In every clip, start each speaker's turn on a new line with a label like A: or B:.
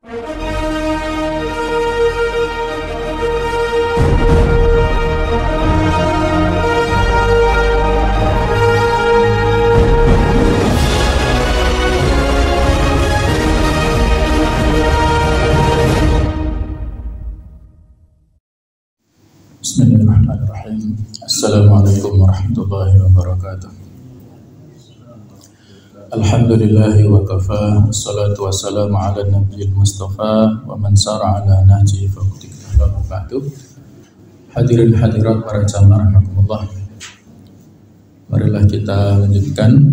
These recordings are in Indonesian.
A: Bismillahirrahmanirrahim. Assalamualaikum warahmatullahi wabarakatuh. Alhamdulillahi wa kafa, wassalatu wassalamu ala nabiyil mustafa wa man sara ala nahji faqtiktafa ba'du. Hadirin hadirat para jamaah rahimakumullah. Marilah kita lanjutkan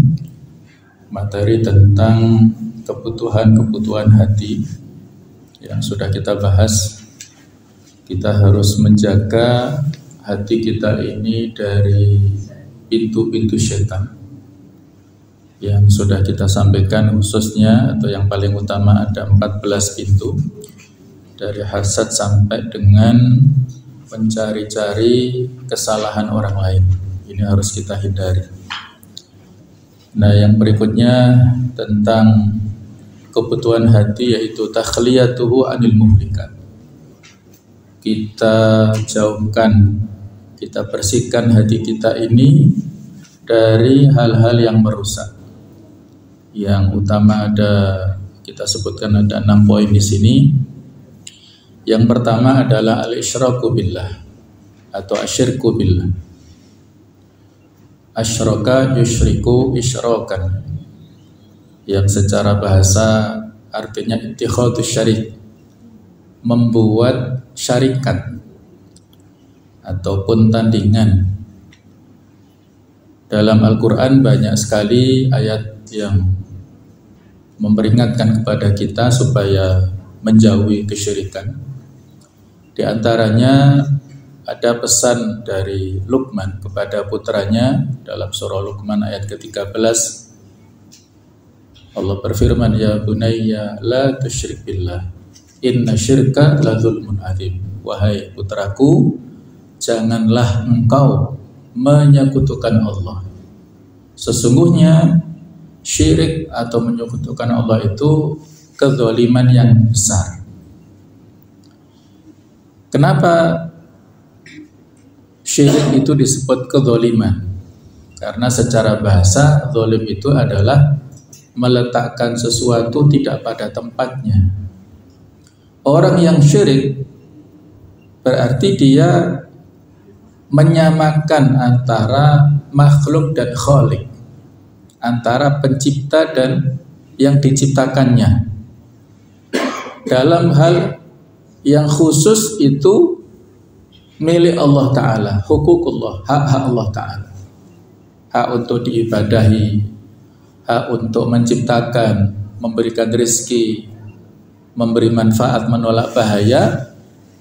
A: materi tentang kebutuhan-kebutuhan hati yang sudah kita bahas. Kita harus menjaga hati kita ini dari pintu-pintu syaitan yang sudah kita sampaikan, khususnya atau yang paling utama ada 14 pintu, dari hasad sampai dengan mencari-cari kesalahan orang lain. Ini harus kita hindari. Nah, yang berikutnya tentang kebutuhan hati, yaitu takhliyatuhu anil muhlikat. Kita jauhkan, kita bersihkan hati kita ini dari hal-hal yang merusak. Yang utama ada, kita sebutkan ada 6 poin di sini. Yang pertama adalah al-isyraku billah atau asyirku billah. Asyraka yusyriku isyrakan, yang secara bahasa artinya ittikhadus syarik, membuat syarikat ataupun tandingan. Dalam Al-Quran banyak sekali ayat yang memperingatkan kepada kita supaya menjauhi kesyirikan. Di antaranya ada pesan dari Luqman kepada putranya dalam surah Luqman ayat ke-13. Allah berfirman, ya bunayya la tusyrik billah, inna syirka la dzulmun adzim. Wahai putraku, janganlah engkau menyekutukan Allah. Sesungguhnya syirik atau menyekutukan Allah itu kezaliman yang besar. Kenapa syirik itu disebut kezaliman? Karena secara bahasa zalim itu adalah meletakkan sesuatu tidak pada tempatnya. Orang yang syirik berarti dia menyamakan antara makhluk dan khalik, antara pencipta dan yang diciptakannya. Dalam hal yang khusus itu milik Allah Ta'ala, hukukullah, hak-hak Allah Ta'ala. Hak untuk diibadahi, hak untuk menciptakan, memberikan rezeki, memberi manfaat, menolak bahaya,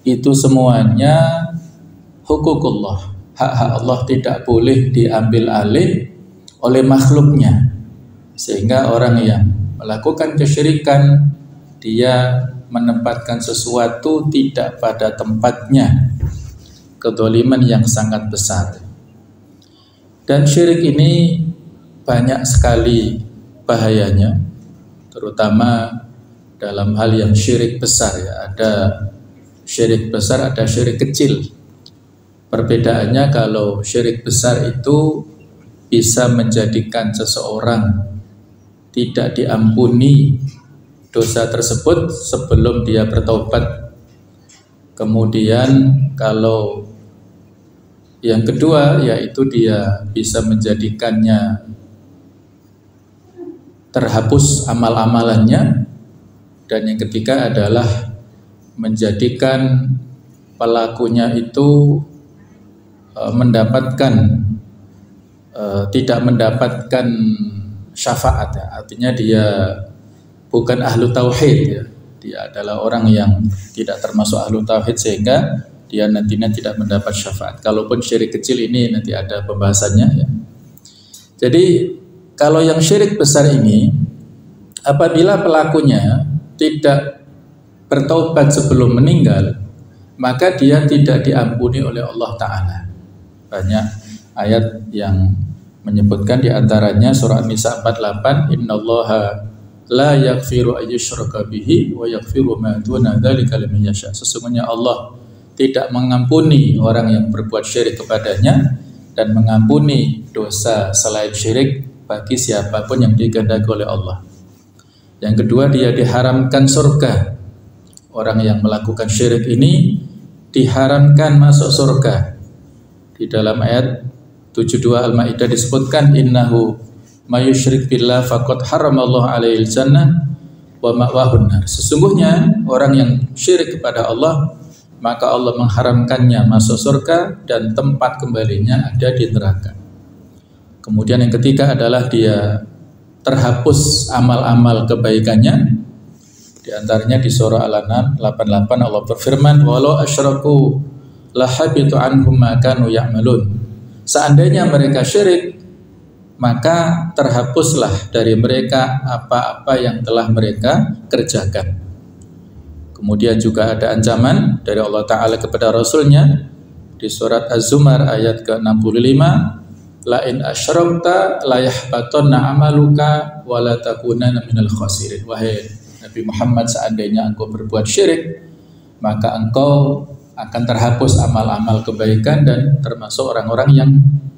A: itu semuanya hukukullah, hak-hak Allah, tidak boleh diambil alih oleh makhluknya. Sehingga orang yang melakukan kesyirikan, dia menempatkan sesuatu tidak pada tempatnya, kezaliman yang sangat besar. Dan syirik ini banyak sekali bahayanya, terutama dalam hal yang syirik besar ya. Ada syirik besar, ada syirik kecil. Perbedaannya, kalau syirik besar itu bisa menjadikan seseorang tidak diampuni dosa tersebut sebelum dia bertobat. Kemudian kalau yang kedua, yaitu dia bisa menjadikannya terhapus amal-amalannya. Dan yang ketiga adalah menjadikan pelakunya itu tidak mendapatkan syafaat ya. Artinya dia bukan ahlu tauhid ya. Dia adalah orang yang tidak termasuk ahlu tauhid, sehingga dia nantinya tidak mendapat syafaat. Kalaupun syirik kecil ini nanti ada pembahasannya ya. Jadi kalau yang syirik besar ini, apabila pelakunya tidak bertaubat sebelum meninggal, maka dia tidak diampuni oleh Allah Ta'ala. Banyak ayat yang menyebutkan, diantaranya surah An-Nisa 48, innallaha la yaghfiru ayyushraka bihi wa yaghfiru ma duna dzalika liman yasha. Sesungguhnya Allah tidak mengampuni orang yang berbuat syirik kepadanya dan mengampuni dosa selain syirik bagi siapapun yang dikehendaki oleh Allah. Yang kedua, dia diharamkan surga. Orang yang melakukan syirik ini diharamkan masuk surga. Di dalam ayat 72 Al-Maidah disebutkan innahu may yusyrik billah faqad haramallahu alaihil jannah wa ma'wahun nar. Sesungguhnya orang yang syirik kepada Allah, maka Allah mengharamkannya masuk surga dan tempat kembalinya ada di neraka. Kemudian yang ketiga adalah dia terhapus amal-amal kebaikannya. Di antaranya di surah Al-An'am 88 Allah berfirman, walau asyraku lahabitu anhum ma kanu ya'malun. Seandainya mereka syirik, maka terhapuslah dari mereka apa-apa yang telah mereka kerjakan. Kemudian juga ada ancaman dari Allah Ta'ala kepada Rasulnya di surat Az-Zumar ayat ke-65, la in asyrakta la yahbatanna amaluka wa la takunanna minal khasirin. Wahai Nabi Muhammad, seandainya engkau berbuat syirik, maka engkau akan terhapus amal-amal kebaikan dan termasuk orang-orang yang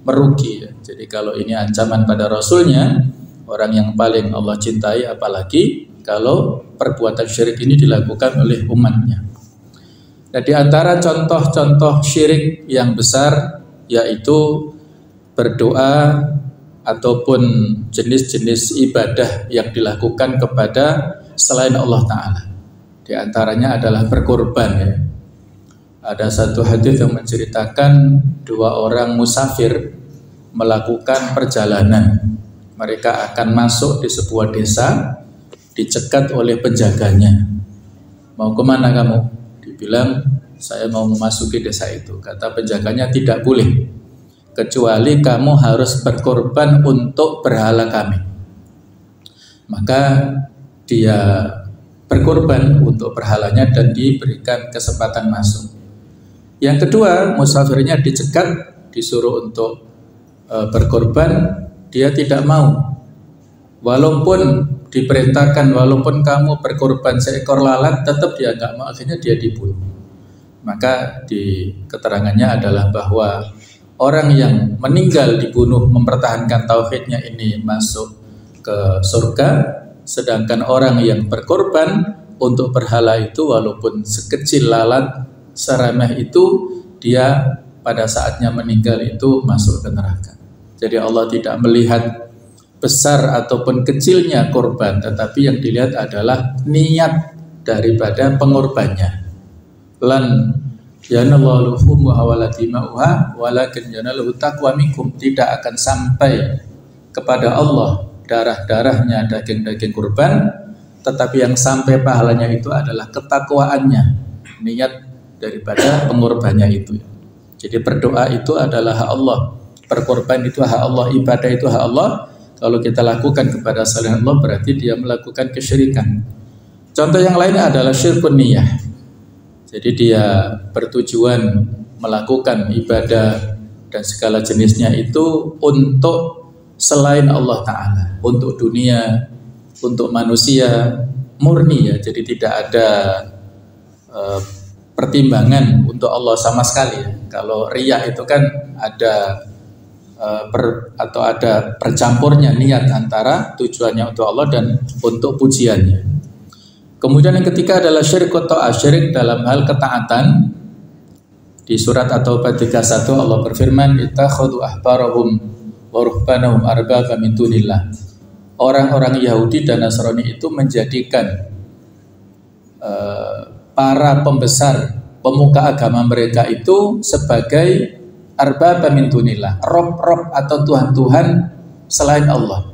A: merugi. Jadi kalau ini ancaman pada Rasulnya, orang yang paling Allah cintai, apalagi kalau perbuatan syirik ini dilakukan oleh umatnya. Nah, di antara contoh-contoh syirik yang besar yaitu berdoa ataupun jenis-jenis ibadah yang dilakukan kepada selain Allah Ta'ala. Di antaranya adalah berkorban, ya. Ada satu hadis yang menceritakan dua orang musafir melakukan perjalanan. Mereka akan masuk di sebuah desa, dicegat oleh penjaganya. Mau kemana kamu? Dibilang, saya mau memasuki desa itu. Kata penjaganya, tidak boleh, kecuali kamu harus berkorban untuk berhala kami. Maka dia berkorban untuk berhalanya dan diberikan kesempatan masuk. Yang kedua, musafirnya dicegat, disuruh untuk berkorban, dia tidak mau. Walaupun diperintahkan, walaupun kamu berkorban seekor lalat, tetap dia nggak mau, akhirnya dia dibunuh. Maka di keterangannya adalah bahwa orang yang meninggal dibunuh mempertahankan tauhidnya ini masuk ke surga, sedangkan orang yang berkorban untuk berhala itu walaupun sekecil lalat, seremeh itu, dia pada saatnya meninggal itu masuk ke neraka. Jadi Allah tidak melihat besar ataupun kecilnya korban, tetapi yang dilihat adalah niat daripada pengorbannya. Lan yanallahu luhumuha wala dima'uha walakin yanaluhu taqwa minkum. Tidak akan sampai kepada Allah darah-darahnya, daging-daging kurban, tetapi yang sampai pahalanya itu adalah ketakwaannya, niat daripada pengorbannya itu. Jadi berdoa itu adalah hak Allah, berkorban itu hak Allah, ibadah itu hak Allah. Kalau kita lakukan kepada selain Allah berarti dia melakukan kesyirikan. Contoh yang lainnya adalah syirkun niyah. Jadi dia bertujuan melakukan ibadah dan segala jenisnya itu untuk selain Allah Ta'ala, untuk dunia, untuk manusia, murni, ya. Jadi tidak ada pertimbangan untuk Allah sama sekali, ya. Kalau riya itu kan ada ada bercampurnya niat antara tujuannya untuk Allah dan untuk pujiannya. Kemudian yang ketiga adalah syirik ta'ah, syirik dalam hal ketaatan. Di surat At-Taubah 31 Allah berfirman, ittakhadhu ahbarahum wa ruhbanahum arbaba min dunillah. Orang-orang Yahudi dan Nasrani itu menjadikan para pembesar, pemuka agama mereka itu sebagai arbaba min dunillah, rob-rob atau tuhan-tuhan selain Allah.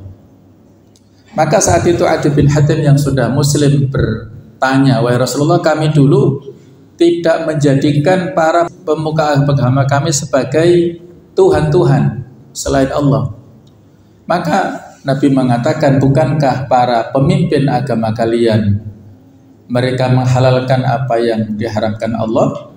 A: Maka saat itu Adi bin Hatim yang sudah muslim bertanya, wahai Rasulullah, kami dulu tidak menjadikan para pemuka agama kami sebagai tuhan-tuhan selain Allah. Maka Nabi mengatakan, bukankah para pemimpin agama kalian mereka menghalalkan apa yang diharamkan Allah,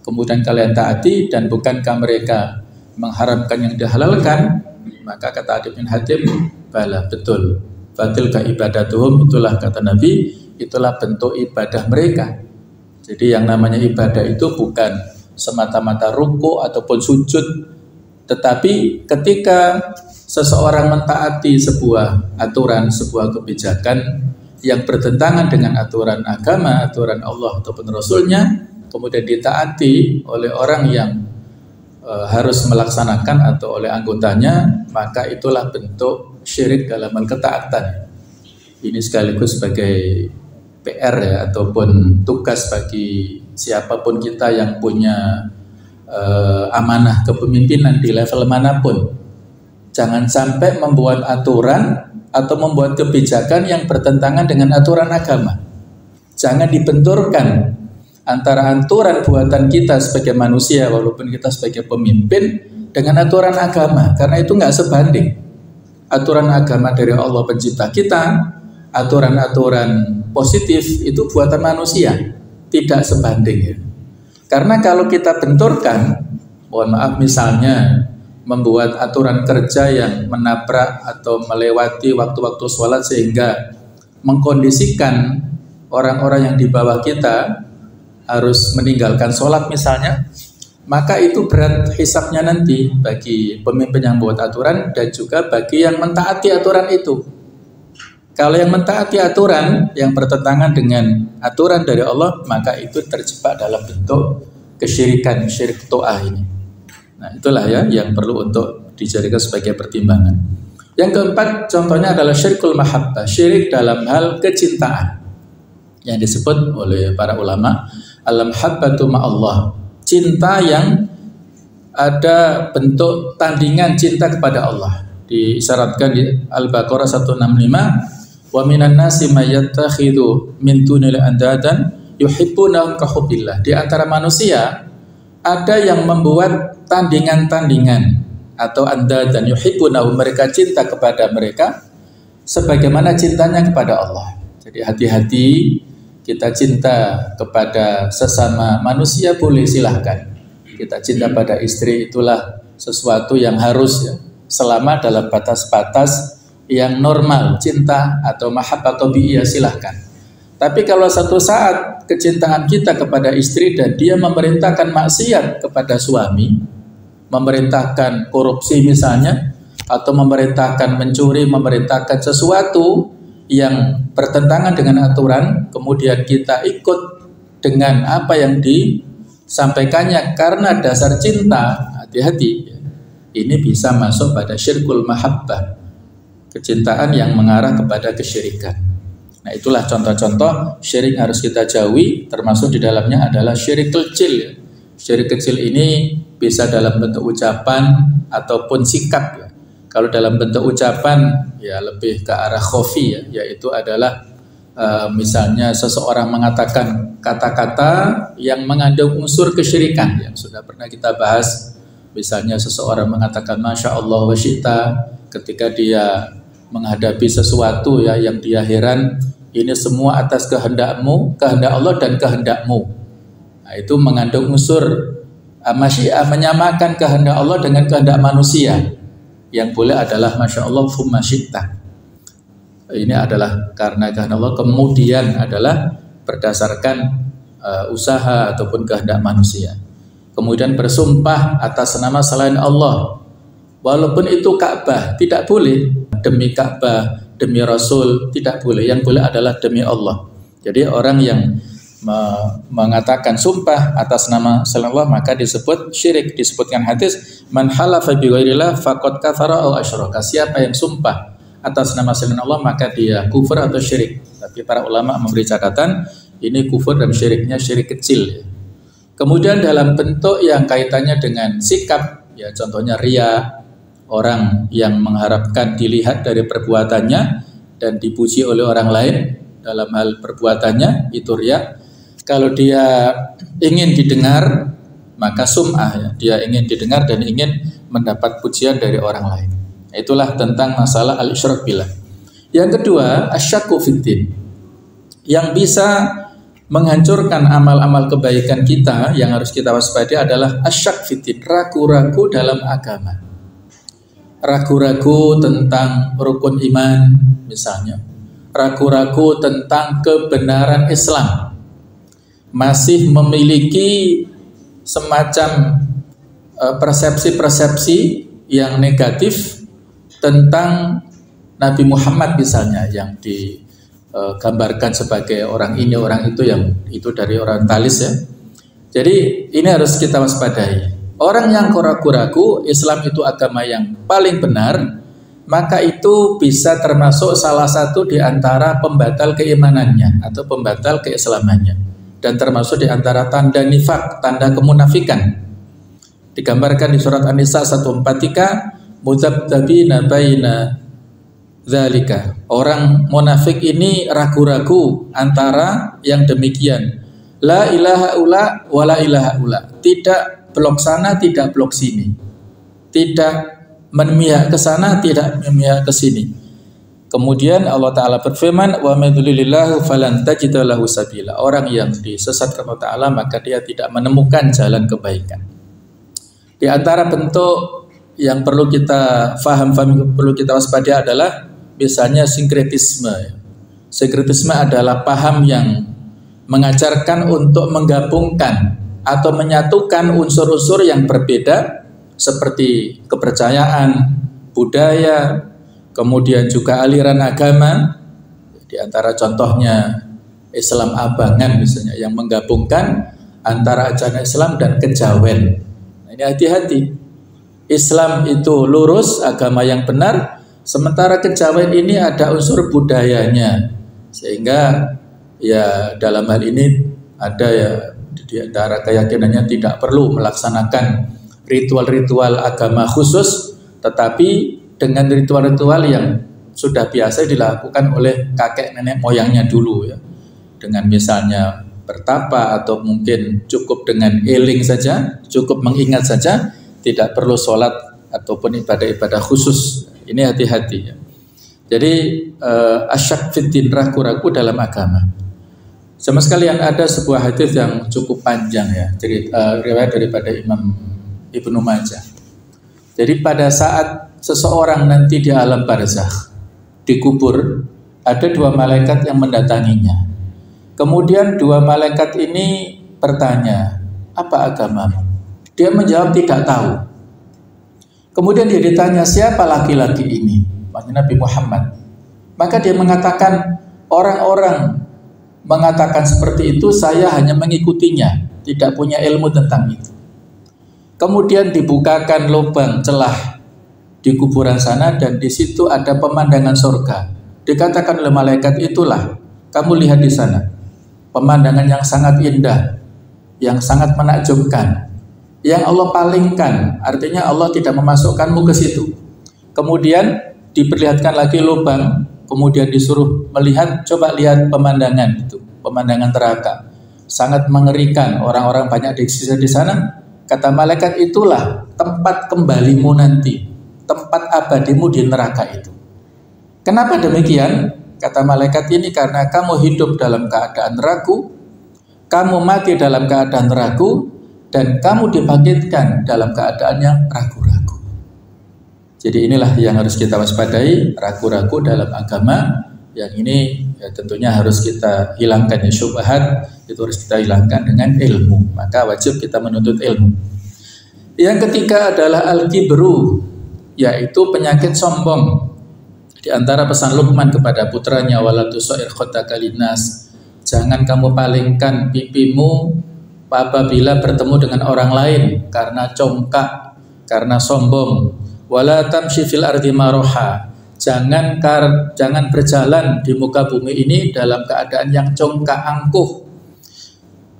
A: kemudian kalian taati, dan bukankah mereka mengharamkan yang dihalalkan? Maka kata Adi bin Hatim, bala, betul. fatilka ibadatuhum, itulah kata Nabi, itulah bentuk ibadah mereka. Jadi yang namanya ibadah itu bukan semata-mata ruku ataupun sujud, tetapi ketika seseorang mentaati sebuah aturan, sebuah kebijakan yang bertentangan dengan aturan agama, aturan Allah ataupun Rasulnya, kemudian ditaati oleh orang yang harus melaksanakan atau oleh anggotanya, maka itulah bentuk syirik dalam hal ketaatan. Ini sekaligus sebagai PR ya, ataupun tugas bagi siapapun kita yang punya amanah kepemimpinan di level manapun. Jangan sampai membuat aturan atau membuat kebijakan yang bertentangan dengan aturan agama. Jangan dibenturkan antara aturan buatan kita sebagai manusia, walaupun kita sebagai pemimpin, dengan aturan agama, karena itu nggak sebanding. Aturan agama dari Allah pencipta kita, aturan-aturan positif itu buatan manusia, tidak sebanding ya. Karena kalau kita benturkan, mohon maaf, misalnya membuat aturan kerja yang menabrak atau melewati waktu-waktu sholat sehingga mengkondisikan orang-orang yang di bawah kita harus meninggalkan sholat misalnya, maka itu berat hisabnya nanti bagi pemimpin yang membuat aturan dan juga bagi yang mentaati aturan itu. Kalau yang mentaati aturan yang bertentangan dengan aturan dari Allah, maka itu terjebak dalam bentuk kesyirikan, syirik to'ah ini. Nah itulah ya yang perlu untuk dijadikan sebagai pertimbangan. Yang keempat contohnya adalah syirkul mahabbah, syirik dalam hal kecintaan, yang disebut oleh para ulama al-mahabbatu ma'allah, cinta yang ada bentuk tandingan cinta kepada Allah. Disyaratkan di Al-Baqarah 165, wa minan nasi may yattakhidhu min dunil andadan yuhibbunahum ka hubbillah. Di antara manusia ada yang membuat tandingan-tandingan atau andadan yuhibbunahum, mereka cinta kepada mereka sebagaimana cintanya kepada Allah. Jadi hati-hati, kita cinta kepada sesama manusia boleh, silahkan. Kita cinta pada istri itulah sesuatu yang harus ya, selama dalam batas-batas yang normal, cinta atau mahabbah tabi'iyah silahkan. Tapi kalau satu saat kecintaan kita kepada istri dan dia memerintahkan maksiat kepada suami, memerintahkan korupsi misalnya, atau memerintahkan mencuri, memerintahkan sesuatu yang bertentangan dengan aturan, kemudian kita ikut dengan apa yang disampaikannya karena dasar cinta, hati-hati, ini bisa masuk pada syirkul mahabbah, kecintaan yang mengarah kepada kesyirikan. Nah itulah contoh-contoh syirik harus kita jauhi, termasuk di dalamnya adalah syirik kecil. Syirik kecil ini bisa dalam bentuk ucapan ataupun sikap ya. Kalau dalam bentuk ucapan ya lebih ke arah khofi ya, yaitu adalah misalnya seseorang mengatakan kata-kata yang mengandung unsur kesyirikan yang sudah pernah kita bahas. Misalnya seseorang mengatakan Masya Allah wa syi'ta ketika dia menghadapi sesuatu ya yang dia heran, ini semua atas kehendakmu, kehendak Allah dan kehendakmu. Nah, itu mengandung unsur masyiah, menyamakan kehendak Allah dengan kehendak manusia. Yang boleh adalah Masya Allah thumma syi'ta. Ini adalah karena kehendak Allah, kemudian adalah berdasarkan usaha ataupun kehendak manusia. Kemudian bersumpah atas nama selain Allah, walaupun itu Ka'bah, tidak boleh. Demi Ka'bah, demi Rasul, tidak boleh. Yang boleh adalah demi Allah. Jadi orang yang mengatakan sumpah atas nama selain Allah maka disebut syirik. Disebutkan hadis, man halafa bi ghairillah faqad kafara aw asyraka. Siapa yang sumpah atas nama selain Allah maka dia kufur atau syirik. Tapi para ulama memberi catatan, ini kufur dan syiriknya syirik kecil. Kemudian dalam bentuk yang kaitannya dengan sikap, ya contohnya riya, orang yang mengharapkan dilihat dari perbuatannya dan dipuji oleh orang lain dalam hal perbuatannya, itu riya. Kalau dia ingin didengar, maka sum'ah, ya. Dia ingin didengar dan ingin mendapat pujian dari orang lain. Itulah tentang masalah al-isyrak billah. Yang kedua, asyakku fiddin. Yang bisa menghancurkan amal-amal kebaikan kita yang harus kita waspadai adalah asyak fiddin, ragu-ragu dalam agama. ragu-ragu tentang rukun iman misalnya, ragu-ragu tentang kebenaran Islam, masih memiliki semacam persepsi-persepsi yang negatif tentang Nabi Muhammad misalnya, yang digambarkan sebagai orang ini orang itu, yang itu dari orientalis ya. Jadi ini harus kita waspadai. Orang yang ragu-ragu Islam itu agama yang paling benar, maka itu bisa termasuk salah satu di antara pembatal keimanannya atau pembatal keislamannya, dan termasuk di antara tanda nifak, tanda kemunafikan. Digambarkan di surat An-Nisa 143, mudzabdzabina baina dzalika. Orang munafik ini ragu-ragu antara yang demikian. La ilaha ula wa la ilaha ula. Tidak blok sana, tidak blok sini. Tidak memihak ke sana, tidak memihak ke sini. Kemudian Allah Ta'ala berfirman, wa may yudlilillahu falan tajida lahu sabila. Orang yang disesatkan Allah Ta'ala maka dia tidak menemukan jalan kebaikan. Di antara bentuk yang perlu kita perlu kita waspadai adalah misalnya sinkretisme. Sinkretisme adalah paham yang mengajarkan untuk menggabungkan atau menyatukan unsur-unsur yang berbeda seperti kepercayaan, budaya, kemudian juga aliran agama. Di antara contohnya Islam Abangan misalnya, yang menggabungkan antara ajaran Islam dan kejawen. Nah, ini hati-hati. Islam itu lurus, agama yang benar, sementara kejawen ini ada unsur budayanya, sehingga ya dalam hal ini ada ya di antara keyakinannya tidak perlu melaksanakan ritual-ritual agama khusus, tetapi dengan ritual-ritual yang sudah biasa dilakukan oleh kakek nenek moyangnya dulu ya, dengan misalnya bertapa atau mungkin cukup dengan eling saja, cukup mengingat saja, tidak perlu sholat ataupun ibadah-ibadah khusus. Ini hati-hati ya. Jadi asyak fiddin, ragu-ragu dalam agama. Sama sekalian ada sebuah hadis yang cukup panjang ya, riwayat daripada Imam Ibnu Majah. Jadi pada saat seseorang nanti di alam barzakh, dikubur, ada dua malaikat yang mendatanginya. Kemudian dua malaikat ini bertanya, apa agamamu? Dia menjawab tidak tahu. Kemudian dia ditanya, siapa laki-laki ini? Maksudnya Nabi Muhammad. Maka dia mengatakan, orang-orang mengatakan seperti itu, saya hanya mengikutinya, tidak punya ilmu tentang itu. Kemudian dibukakan lubang celah di kuburan sana, dan di situ ada pemandangan surga. Dikatakan oleh malaikat, itulah kamu lihat di sana, pemandangan yang sangat indah, yang sangat menakjubkan, yang Allah palingkan, artinya Allah tidak memasukkanmu ke situ. Kemudian diperlihatkan lagi lubang, kemudian disuruh melihat, coba lihat pemandangan itu, pemandangan neraka, sangat mengerikan, orang-orang banyak disiksa di sana. Kata malaikat, itulah tempat kembalimu nanti, tempat abadimu di neraka itu. Kenapa demikian? Kata malaikat ini, karena kamu hidup dalam keadaan ragu, kamu mati dalam keadaan ragu, dan kamu dibangkitkan dalam keadaan yang ragu-ragu. Jadi inilah yang harus kita waspadai, ragu-ragu dalam agama. Yang ini ya tentunya harus kita hilangkan ya, syubhat itu harus kita hilangkan dengan ilmu. Maka wajib kita menuntut ilmu. Yang ketiga adalah al-kibru, yaitu penyakit sombong. Di antara pesan Luqman kepada putranya, wala tusair khaddaka linnas, jangan kamu palingkan pipimu apabila bertemu dengan orang lain karena congkak, karena sombong. Wala tamshi fil ardi maroha, jangan berjalan di muka bumi ini dalam keadaan yang congkak angkuh.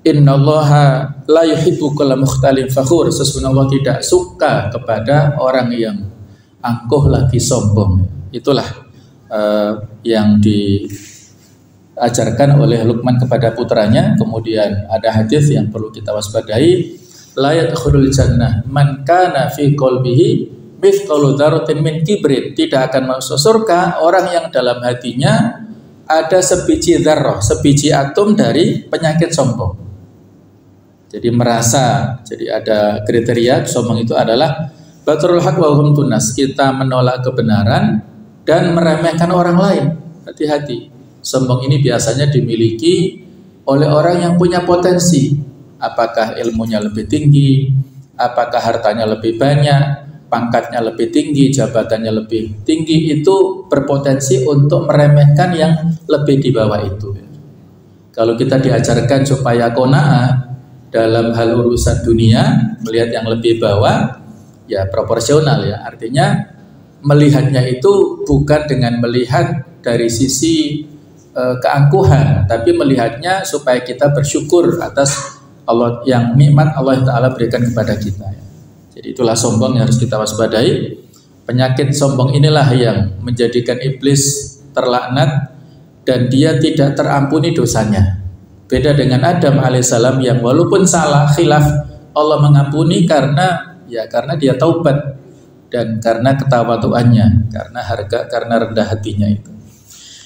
A: Innallaha la yuhibbu kulla mukhtalin fakhur, sesungguhnya Allah tidak suka kepada orang yang angkuh lagi sombong. Itulah yang diajarkan oleh Luqman kepada putranya. Kemudian ada hadis yang perlu kita waspadai, la yadkhulul jannah man kana fi qalbihi mithqalu dzarratin min kibrin, tidak akan masuk surga orang yang dalam hatinya ada sebiji dzarrah, sebiji atom dari penyakit sombong. Jadi merasa, jadi ada kriteria sombong itu adalah Batrul haq wa hum tunas, kita menolak kebenaran dan meremehkan orang lain. Hati-hati. Sombong ini biasanya dimiliki oleh orang yang punya potensi. Apakah ilmunya lebih tinggi, apakah hartanya lebih banyak, pangkatnya lebih tinggi, jabatannya lebih tinggi, itu berpotensi untuk meremehkan yang lebih di bawah itu. Kalau kita diajarkan supaya qanaah dalam hal urusan dunia, melihat yang lebih bawah, ya proporsional ya. Artinya melihatnya itu bukan dengan melihat dari sisi keangkuhan, tapi melihatnya supaya kita bersyukur atas Allah yang nikmat Allah Ta'ala berikan kepada kita. Jadi itulah sombong yang harus kita waspadai. Penyakit sombong inilah yang menjadikan iblis terlaknat dan dia tidak terampuni dosanya. Beda dengan Adam alaihissalam yang walaupun salah khilaf, Allah mengampuni karena dia taubat dan karena ketawaduannya, karena rendah hatinya itu.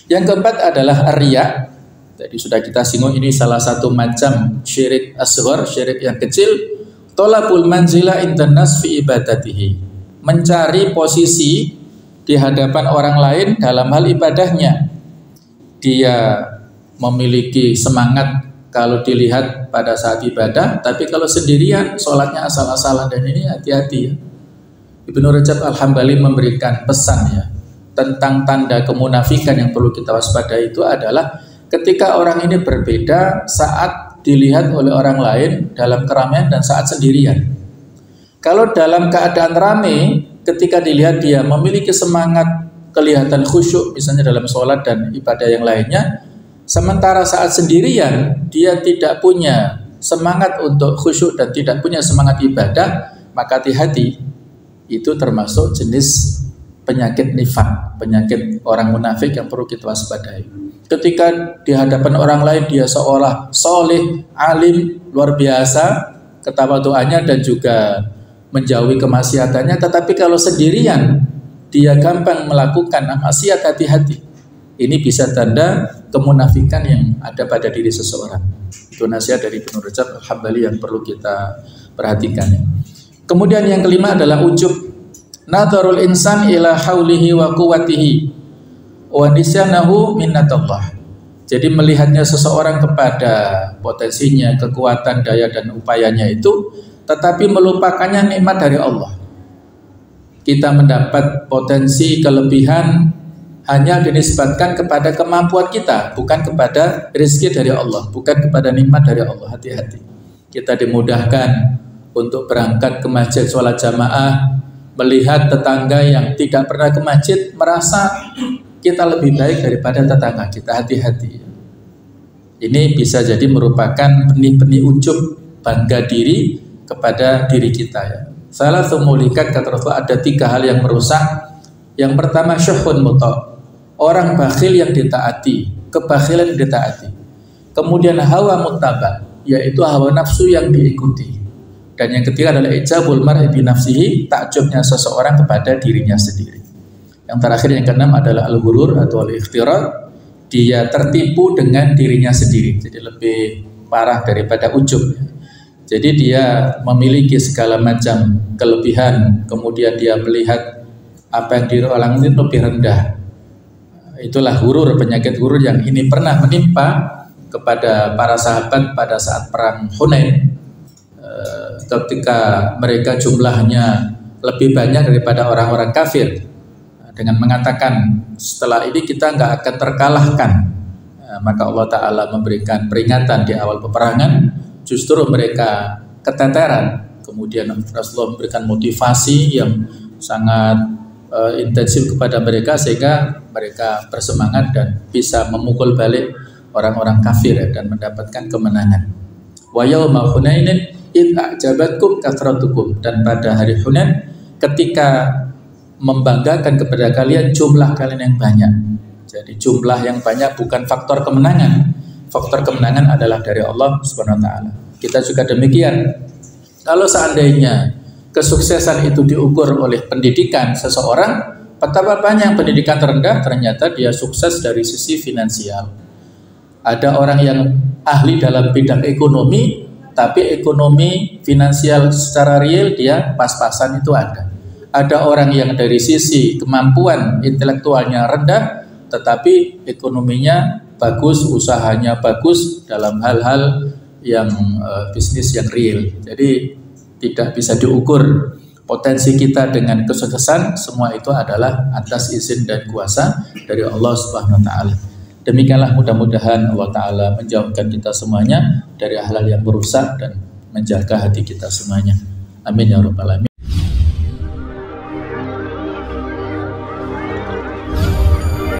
A: Yang keempat adalah riya. Jadi sudah kita singgung, ini salah satu macam syirik asghar, syirik yang kecil. Tolabul manzila indan nas fi ibadatihi, mencari posisi di hadapan orang lain dalam hal ibadahnya. Dia memiliki semangat kalau dilihat pada saat ibadah, tapi kalau sendirian sholatnya asal-asalan, dan ini hati-hati ya. Ibnu Rajab Al-Hambali memberikan pesan ya tentang tanda kemunafikan yang perlu kita waspadai. Itu adalah ketika orang ini berbeda saat dilihat oleh orang lain dalam keramaian dan saat sendirian. Kalau dalam keadaan ramai, ketika dilihat dia memiliki semangat, kelihatan khusyuk misalnya dalam sholat dan ibadah yang lainnya, sementara saat sendirian dia tidak punya semangat untuk khusyuk dan tidak punya semangat ibadah, maka hati-hati, itu termasuk jenis penyakit nifaq, penyakit orang munafik yang perlu kita waspadai. Ketika di hadapan orang lain dia seolah soleh, alim, luar biasa ketawaduannya dan juga menjauhi kemaksiatannya, tetapi kalau sendirian dia gampang melakukan maksiat, hati-hati. Ini bisa tanda kemunafikan yang ada pada diri seseorang. Itu nasihat dari Ibnu Rajab Al-Hambali yang perlu kita perhatikan ya. Kemudian yang kelima adalah ujub. Nadharul insan ila haulihi wa quwwatihi wa nisyanahu minnatullah. Jadi melihatnya seseorang kepada potensinya, kekuatan, daya dan upayanya itu, tetapi melupakannya nikmat dari Allah. Kita mendapat potensi, kelebihan hanya dinisbatkan kepada kemampuan kita, bukan kepada rezeki dari Allah, bukan kepada nikmat dari Allah. Hati-hati. Kita dimudahkan untuk berangkat ke masjid sholat jamaah, melihat tetangga yang tidak pernah ke masjid, merasa kita lebih baik daripada tetangga kita. Hati-hati. Ini bisa jadi merupakan benih-benih ujub, bangga diri kepada diri kita ya. Salah satu mulikat kata Rasulullah, ada 3 hal yang merusak. Yang pertama syuhun muta', orang bakhil yang ditaati, kebakhilan yang ditaati. Kemudian hawa muttaba', yaitu hawa nafsu yang diikuti. Dan yang ketiga adalah ijabul mar'i bi nafsihi, takjubnya seseorang kepada dirinya sendiri. Yang terakhir yang keenam adalah al-ghurur atau al-ikhtirar, dia tertipu dengan dirinya sendiri. Jadi lebih parah daripada ujub. Jadi dia memiliki segala macam kelebihan, kemudian dia melihat apa yang diri orang itu lebih rendah. Itulah ghurur, penyakit ghurur yang ini pernah menimpa kepada para sahabat pada saat perang Hunain. Ketika mereka jumlahnya lebih banyak daripada orang-orang kafir, dengan mengatakan setelah ini kita nggak akan terkalahkan, maka Allah Ta'ala memberikan peringatan di awal peperangan, justru mereka keteteran. Kemudian Rasulullah memberikan motivasi yang sangat intensif kepada mereka sehingga mereka bersemangat dan bisa memukul balik orang-orang kafir dan mendapatkan kemenangan. Wa yauma Hunainin id a'jabatkum kathratukum, dan pada hari Hunain ketika membanggakan kepada kalian jumlah kalian yang banyak. Jadi jumlah yang banyak bukan faktor kemenangan. Faktor kemenangan adalah dari Allah Subhanahu wa taala. Kita juga demikian. Kalau seandainya kesuksesan itu diukur oleh pendidikan seseorang, betapa banyak pendidikan terendah ternyata dia sukses dari sisi finansial. Ada orang yang ahli dalam bidang ekonomi, tapi ekonomi finansial secara real dia pas-pasan itu ada. ada orang yang dari sisi kemampuan intelektualnya rendah, tetapi ekonominya bagus, usahanya bagus dalam hal-hal yang bisnis yang real. Jadi tidak bisa diukur potensi kita dengan kesuksesan, semua itu adalah atas izin dan kuasa dari Allah Subhanahu wa taala. Demikianlah mudah-mudahan Allah taala menjauhkan kita semuanya dari hal-hal yang merusak dan menjaga hati kita semuanya. Amin ya rabbal alamin.